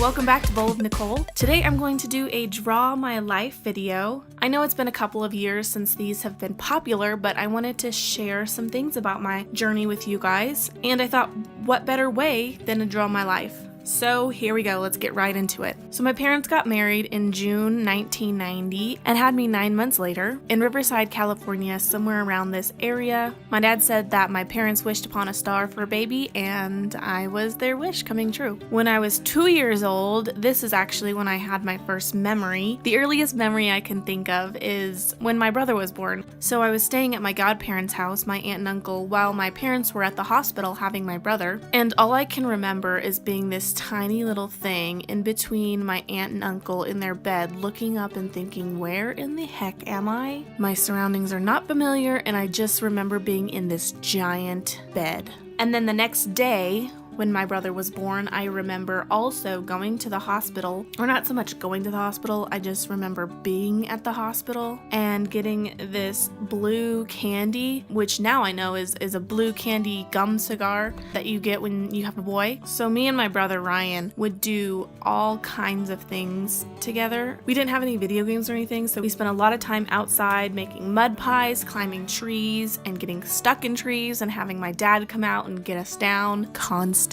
welcome back to Bowl of Nicole. Today I'm going to do a Draw My Life video. I know it's been a couple of years since these have been popular, but I wanted to share some things about my journey with you guys, and I thought, what better way than to draw my life? So here we go, let's get right into it. So my parents got married in June 1990 and had me 9 months later in Riverside, California, somewhere around this area. My dad said that my parents wished upon a star for a baby, and I was their wish coming true. When I was 2 years old, this is actually when I had my first memory. The earliest memory I can think of is when my brother was born. So I was staying at my godparents' house, my aunt and uncle, while my parents were at the hospital having my brother, and all I can remember is being this tiny little thing in between my aunt and uncle in their bed, looking up and thinking, where in the heck am I? My surroundings are not familiar, and I just remember being in this giant bed. And then the next day, when my brother was born, I remember also going to the hospital, or not so much going to the hospital, I just remember being at the hospital and getting this blue candy, which now I know is a blue candy gum cigar that you get when you have a boy. So me and my brother Ryan would do all kinds of things together. We didn't have any video games or anything, so we spent a lot of time outside making mud pies, climbing trees, and getting stuck in trees, and having my dad come out and get us down constantly.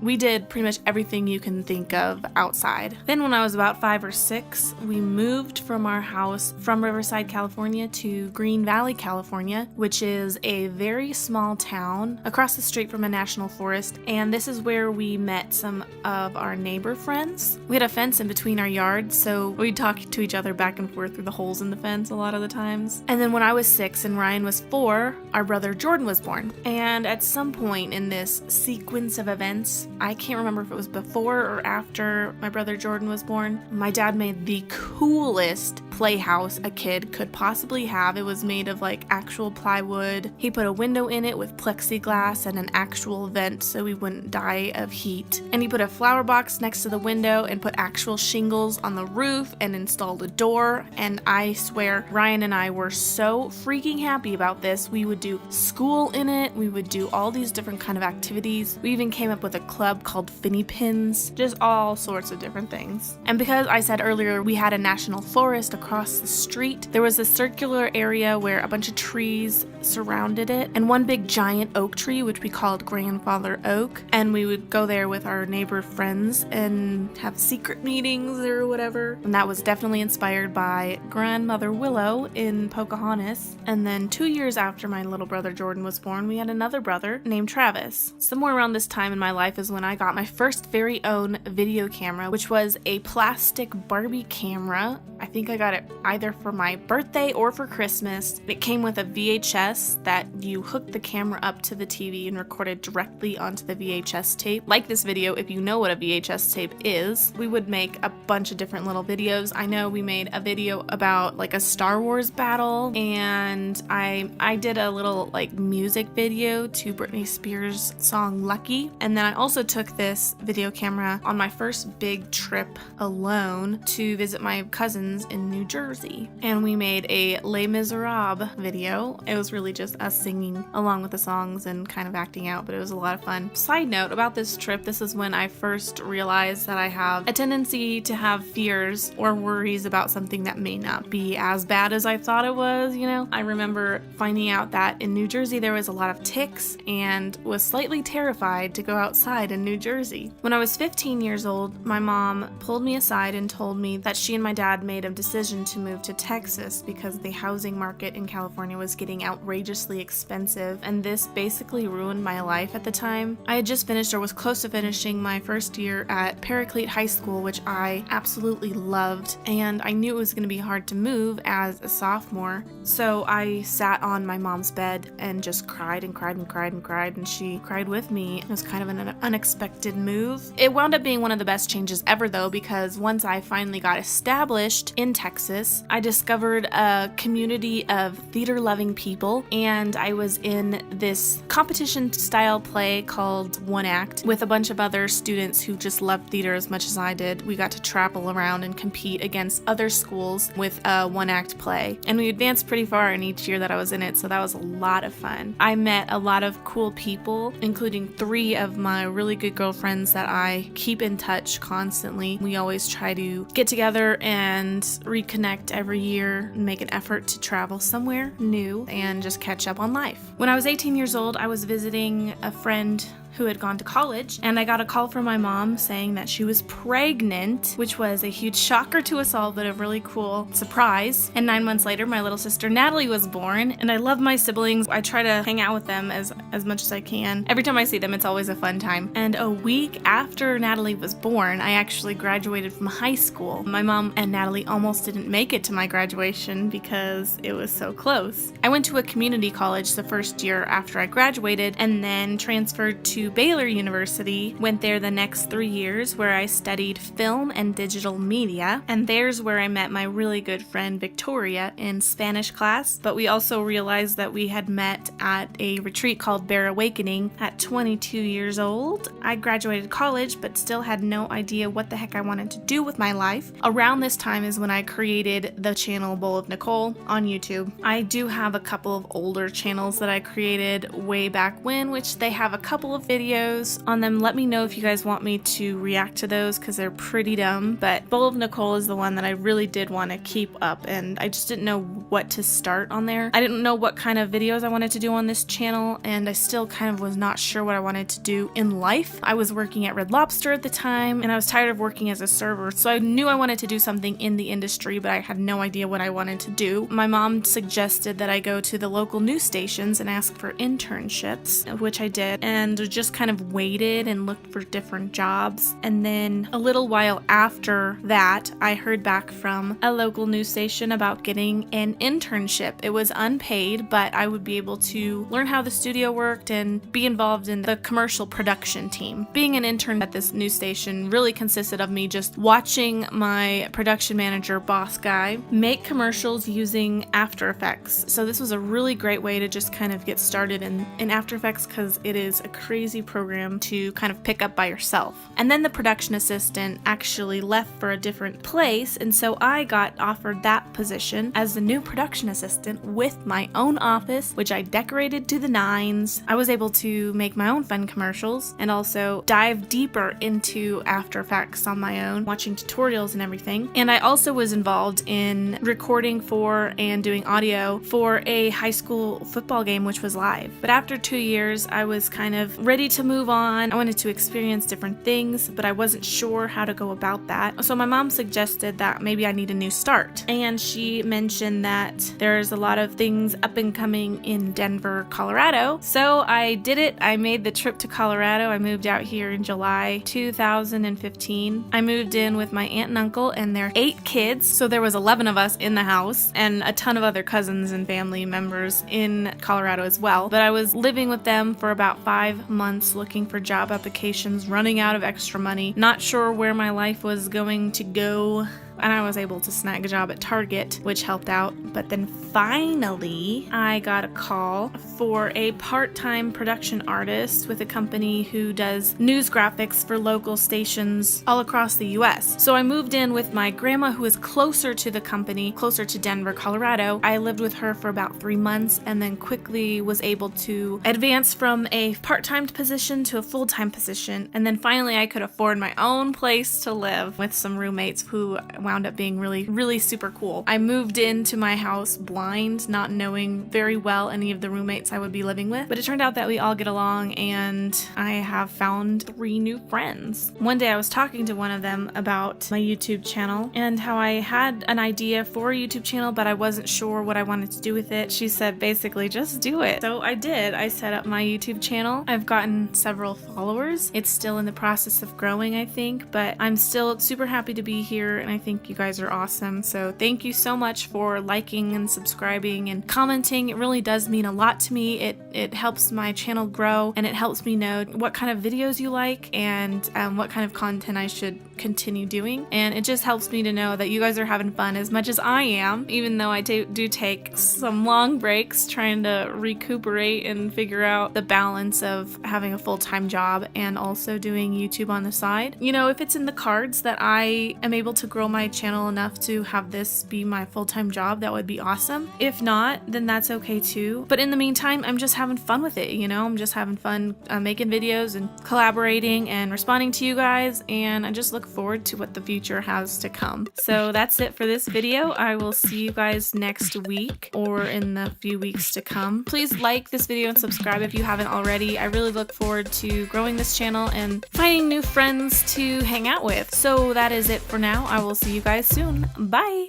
We did pretty much everything you can think of outside. Then when I was about 5 or 6, we moved from our house from Riverside, California to Green Valley, California, which is a very small town across the street from a national forest, and this is where we met some of our neighbor friends. We had a fence in between our yards, so we'd talk to each other back and forth through the holes in the fence a lot of the times. And then when I was 6 and Ryan was 4, our brother Jordan was born. And at some point in this sequence of events, I can't remember if it was before or after my brother Jordan was born, my dad made the coolest playhouse a kid could possibly have. It was made of like actual plywood. He put a window in it with plexiglass and an actual vent so we wouldn't die of heat. And he put a flower box next to the window and put actual shingles on the roof and installed a door. And I swear, Ryan and I were so freaking happy about this. We would do school in it. We would do all these different kind of activities. We even came up with a club called Finny Pins, just all sorts of different things. And because I said earlier we had a national forest across the street, there was a circular area where a bunch of trees surrounded it, and one big giant oak tree, which we called Grandfather Oak, and we would go there with our neighbor friends and have secret meetings or whatever. And that was definitely inspired by Grandmother Willow in Pocahontas. And then 2 years after my little brother Jordan was born, we had another brother named Travis. Somewhere around this time in my life is when I got my first very own video camera, which was a plastic Barbie camera. I think I got it either for my birthday or for Christmas. It came with a VHS that you hooked the camera up to the TV and recorded directly onto the VHS tape. Like this video, if you know what a VHS tape is, we would make a bunch of different little videos. I know we made a video about like a Star Wars battle, and I did a little like music video to Britney Spears' song Lucky. And then I also took this video camera on my first big trip alone to visit my cousins in New Jersey. And we made a Les Miserables video. It was really just us singing along with the songs and kind of acting out, but it was a lot of fun. Side note about this trip, this is when I first realized that I have a tendency to have fears or worries about something that may not be as bad as I thought it was, you know? I remember finding out that in New Jersey there was a lot of ticks and was slightly terrified to go outside in New Jersey. When I was 15 years old, my mom pulled me aside and told me that she and my dad made a decision to move to Texas because the housing market in California was getting outrageously expensive, and this basically ruined my life at the time. I had just finished or was close to finishing my first year at Paraclete High School, which I absolutely loved, and I knew it was going to be hard to move as a sophomore. So I sat on my mom's bed and just cried and cried and cried and cried, and she cried with me. It was kind of an unexpected move. It wound up being one of the best changes ever though, because once I finally got established in Texas, I discovered a community of theater-loving people, and I was in this competition-style play called One Act with a bunch of other students who just loved theater as much as I did. We got to travel around and compete against other schools with a one-act play, and we advanced pretty far in each year that I was in it, so that was a lot of fun. I met a lot of cool people, including 3 3 of my really good girlfriends that I keep in touch constantly. We always try to get together and reconnect every year and make an effort to travel somewhere new and just catch up on life. When I was 18 years old, I was visiting a friend who had gone to college, and I got a call from my mom saying that she was pregnant, which was a huge shocker to us all, but a really cool surprise. And 9 months later, my little sister Natalie was born, and I love my siblings. I try to hang out with them as much as I can. Every time I see them, it's always a fun time. And a week after Natalie was born, I actually graduated from high school. My mom and Natalie almost didn't make it to my graduation because it was so close. I went to a community college the first year after I graduated, and then transferred to Baylor University, went there the next 3 years where I studied film and digital media, and there's where I met my really good friend Victoria in Spanish class. But we also realized that we had met at a retreat called Bear Awakening at 22 years old. I graduated college but still had no idea what the heck I wanted to do with my life. Around this time is when I created the channel Bowl of Nicole on YouTube. I do have a couple of older channels that I created way back when, which they have a couple of videos on them. Let me know if you guys want me to react to those because they're pretty dumb, but Bowl of Nicole is the one that I really did want to keep up, and I just didn't know what to start on there. I didn't know what kind of videos I wanted to do on this channel, and I still kind of was not sure what I wanted to do in life. I was working at Red Lobster at the time, and I was tired of working as a server, so I knew I wanted to do something in the industry, but I had no idea what I wanted to do. My mom suggested that I go to the local news stations and ask for internships, which I did, and just kind of waited and looked for different jobs. And then a little while after that, I heard back from a local news station about getting an internship. It was unpaid, but I would be able to learn how the studio worked and be involved in the commercial production team. Being an intern at this news station really consisted of me just watching my production manager, boss guy, make commercials using After Effects. So this was a really great way to just kind of get started in After Effects because it is a crazy program to kind of pick up by yourself. And then the production assistant actually left for a different place, and so I got offered that position as the new production assistant with my own office, which I decorated to the nines. I was able to make my own fun commercials and also dive deeper into After Effects on my own, watching tutorials and everything. And I also was involved in recording for and doing audio for a high school football game, which was live. But after 2 years, I was kind of ready to move on. I wanted to experience different things, but I wasn't sure how to go about that. So my mom suggested that maybe I need a new start. And she mentioned that there's a lot of things up and coming in Denver, Colorado. So I did it. I made the trip to Colorado. I moved out here in July 2015. I moved in with my aunt and uncle and their 8 kids. So there was 11 of us in the house and a ton of other cousins and family members in Colorado as well. But I was living with them for about 5 months, looking for job applications, running out of extra money, not sure where my life was going to go. And I was able to snag a job at Target, which helped out. But then finally, I got a call for a part-time production artist with a company who does news graphics for local stations all across the US. So I moved in with my grandma, who is closer to the company, closer to Denver, Colorado. I lived with her for about 3 months and then quickly was able to advance from a part-time position to a full-time position. And then finally, I could afford my own place to live with some roommates who wound up being really super cool. I moved into my house blind, not knowing very well any of the roommates I would be living with, but it turned out that we all get along, and I have found 3 new friends. One day I was talking to one of them about my YouTube channel and how I had an idea for a YouTube channel, but I wasn't sure what I wanted to do with it. She said basically just do it. So I did. I set up my YouTube channel. I've gotten several followers. It's still in the process of growing, I think, but I'm still super happy to be here, and I think you guys are awesome. So thank you so much for liking and subscribing and commenting. It really does mean a lot to me. It helps my channel grow, and it helps me know what kind of videos you like and what kind of content I should continue doing. And it just helps me to know that you guys are having fun as much as I am, even though I do take some long breaks trying to recuperate and figure out the balance of having a full-time job and also doing YouTube on the side. You know, if it's in the cards that I am able to grow my my channel enough to have this be my full-time job, that would be awesome. If not, then that's okay too. But in the meantime, I'm just having fun with it, you know? I'm just having fun making videos and collaborating and responding to you guys, and I just look forward to what the future has to come. So that's it for this video. I will see you guys next week or in the few weeks to come. Please like this video and subscribe if you haven't already. I really look forward to growing this channel and finding new friends to hang out with. So that is it for now. I will see you guys soon. Bye!